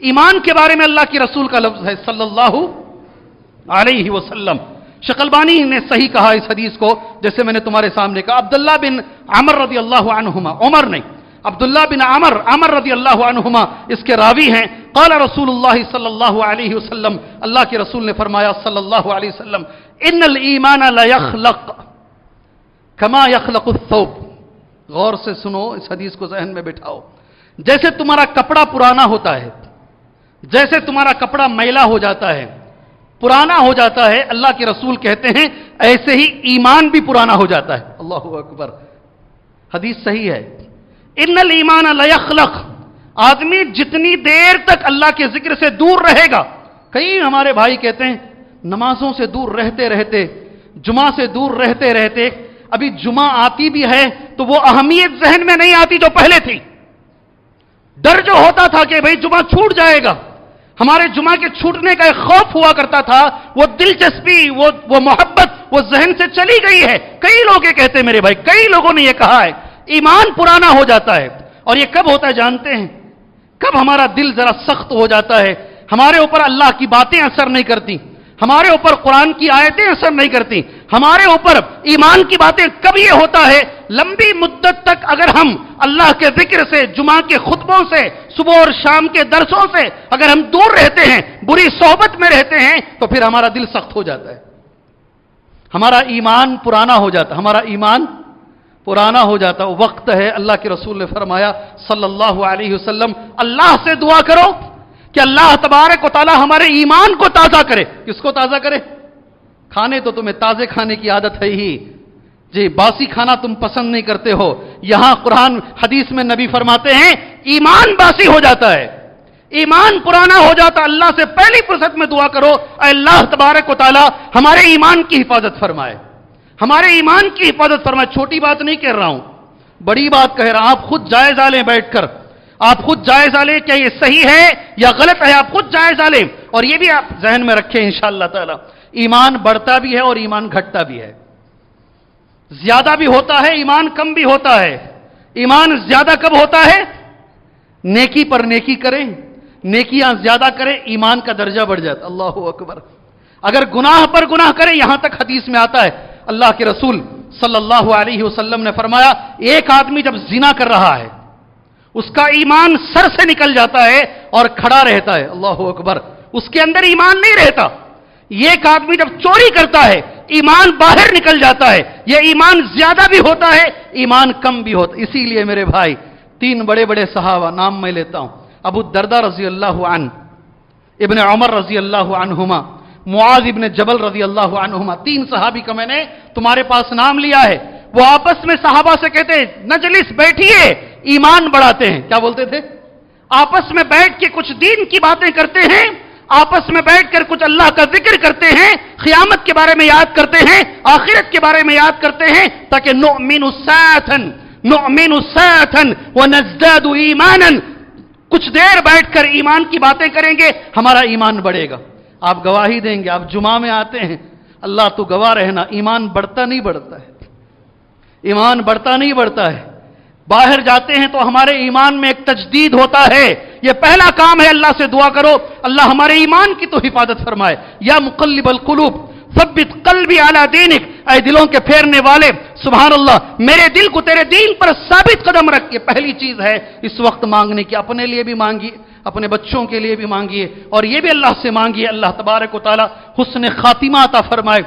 ایمان کے بارے میں اللہ کے رسول کا لفظ ہے صلی اللہ علیہ وسلم. شیخ البانی نے صحیح کہا اس حدیث کو، جیسے میں نے تمہارے سامنے کہا. عبداللہ بن عمر رضی اللہ عنہما، عمر نہیں، عبداللہ بن عمر رضی اللہ عنہما اس کے راوی ہیں. قال رسول اللہ صلی اللہ علیہ وسلم، اللہ کے رسول نے فرمایا صلی اللہ علیہ وسلم، ان الایمان لا یخلق کما یخلق الثوب. غور سے سنو، اس حدیث کو ذہن میں بٹھاؤ. جیسے تمہارا کپڑا پرانا ہوتا ہے، جیسے تمہارا کپڑا میلا ہو جاتا ہے، پرانا ہو جاتا ہے، اللہ کے رسول کہتے ہیں ایسے ہی ایمان بھی پرانا ہو جاتا ہے. اللہ اکبر، حدیث صحیح ہے. ان الایمان لا یخلق، آدمی جتنی دیر تک اللہ کے ذکر سے دور رہے گا. کئی ہمارے بھائی کہتے ہیں نمازوں سے دور رہتے رہتے، جمعہ سے دور رہتے رہتے، ابھی جمعہ آتی بھی ہے تو وہ اہمیت ذہن میں نہیں آتی جو پہلے تھی. ڈر جو ہوتا تھا کہ بھئی جمعہ چھوٹ جائے گا، ہمارے جمعہ کے چھوٹنے کا ایک خوف ہوا کرتا تھا، وہ دلچسپی، وہ محبت وہ ذہن سے چلی گئی ہے. کئی لوگ یہ کہتے ہیں میرے بھائی، کئی لوگوں نے یہ کہا ہے ایمان پرانا ہو جاتا ہے. اور یہ کب ہوتا ہے جانتے ہیں؟ کب ہمارا دل ذرا سخت ہو جاتا ہے، ہمارے اوپر اللہ کی باتیں اثر نہیں کرتی، ہمارے اوپر قرآن کی آیتیں اثر نہیں کرتی، ہمارے اوپر ایمان کی باتیں. کب یہ ہوتا ہے؟ لمبی مدت تک اگر ہم اللہ کے ذکر سے، جمعہ کے خطبوں سے، صبح اور شام کے درسوں سے اگر ہم دور رہتے ہیں، بری صحبت میں رہتے ہیں، تو پھر ہمارا دل سخت ہو جاتا ہے، ہمارا ایمان پرانا ہو جاتا ہے، ہمارا ایمان پرانا ہو جاتا. وقت ہے، اللہ کے رسول نے فرمایا صلی اللہ علیہ وسلم، اللہ سے دعا کرو کہ اللہ تبارک و تعالی ہمارے ایمان کو تازہ کرے. کس کو تازہ کرے؟ کھانے تو تمہیں تازے کھانے کی عادت ہے ہی جی، باسی کھانا تم پسند نہیں کرتے ہو. یہاں قرآن حدیث میں نبی فرماتے ہیں ایمان باسی ہو جاتا ہے، ایمان پرانا ہو جاتا. اللہ سے پہلی فرصت میں دعا کرو اے اللہ تبارک و تعالی ہمارے ایمان کی حفاظت فرمائے، ہمارے ایمان کی حفاظت فرمائے. چھوٹی بات نہیں کہہ رہا ہوں، بڑی بات کہہ رہا ہوں. آپ خود جائزہ لیں، بیٹھ کر آپ خود جائزہ لیں کیا یہ صحیح ہے یا غلط ہے. آپ خود جائزہ لیں اور یہ بھی آپ ذہن میں رکھیں انشاءاللہ تعالی ایمان بڑھتا بھی ہے اور ایمان گھٹتا بھی ہے. زیادہ بھی ہوتا ہے، ایمان کم بھی ہوتا ہے. ایمان زیادہ کب ہوتا ہے؟ نیکی پر نیکی کریں، نیکیاں زیادہ کریں، ایمان کا درجہ بڑھ جاتا. اللہ اکبر. اگر گناہ پر گناہ کریں، یہاں تک حدیث میں آتا ہے اللہ کے رسول صلی اللہ علیہ وسلم نے فرمایا ایک آدمی جب زنا کر رہا ہے اس کا ایمان سر سے نکل جاتا ہے اور کھڑا رہتا ہے. اللہ اکبر. اس کے اندر ایمان نہیں رہتا. ایک آدمی جب چوری کرتا ہے ایمان باہر نکل جاتا ہے. یہ ایمان زیادہ بھی ہوتا ہے، ایمان کم بھی ہوتا ہے. اسی لیے میرے بھائی 3 بڑے بڑے صحابہ، نام میں لیتا ہوں، ابو الدرداء رضی اللہ عنہ، ابن عمر رضی اللہ عنہما، معاذ ابن جبل رضی اللہ عنہما. 3 صحابی کا میں نے تمہارے پاس نام لیا ہے. وہ آپس میں صحابہ سے کہتے ہیں نجلس، بیٹھیے، ایمان بڑھاتے ہیں. کیا بولتے تھے؟ آپس میں بیٹھ کے کچھ دین کی باتیں کرتے ہیں، آپس میں بیٹھ کر کچھ اللہ کا ذکر کرتے ہیں، قیامت کے بارے میں یاد کرتے ہیں، آخرت کے بارے میں یاد کرتے ہیں، تاکہ نؤمن ساعة ونزداد ایمانا. کچھ دیر بیٹھ کر ایمان کی باتیں کریں گے، ہمارا ایمان بڑھے گا. آپ گواہی دیں گے، آپ جمعہ میں آتے ہیں، اللہ تو گواہ رہنا ایمان بڑھتا نہیں بڑھتا ہے، ایمان بڑھتا نہیں بڑھتا ہے. باہر جاتے ہیں تو ہمارے ایمان میں ایک تجدید ہوتا ہے. یہ پہلا کام ہے، اللہ سے دعا کرو اللہ ہمارے ایمان کی تو حفاظت فرمائے. یا مقلب القلوب ثبت قلبی علی دینک، اے دلوں کے پھیرنے والے سبحان اللہ میرے دل کو تیرے دین پر ثابت قدم رکھ. یہ پہلی چیز ہے اس وقت مانگنے کی. اپنے لیے بھی مانگیے، اپنے بچوں کے لیے بھی مانگیے، اور یہ بھی اللہ سے مانگیے اللہ تبارک و تعالی حسن خاتمہ عطا فرمائے.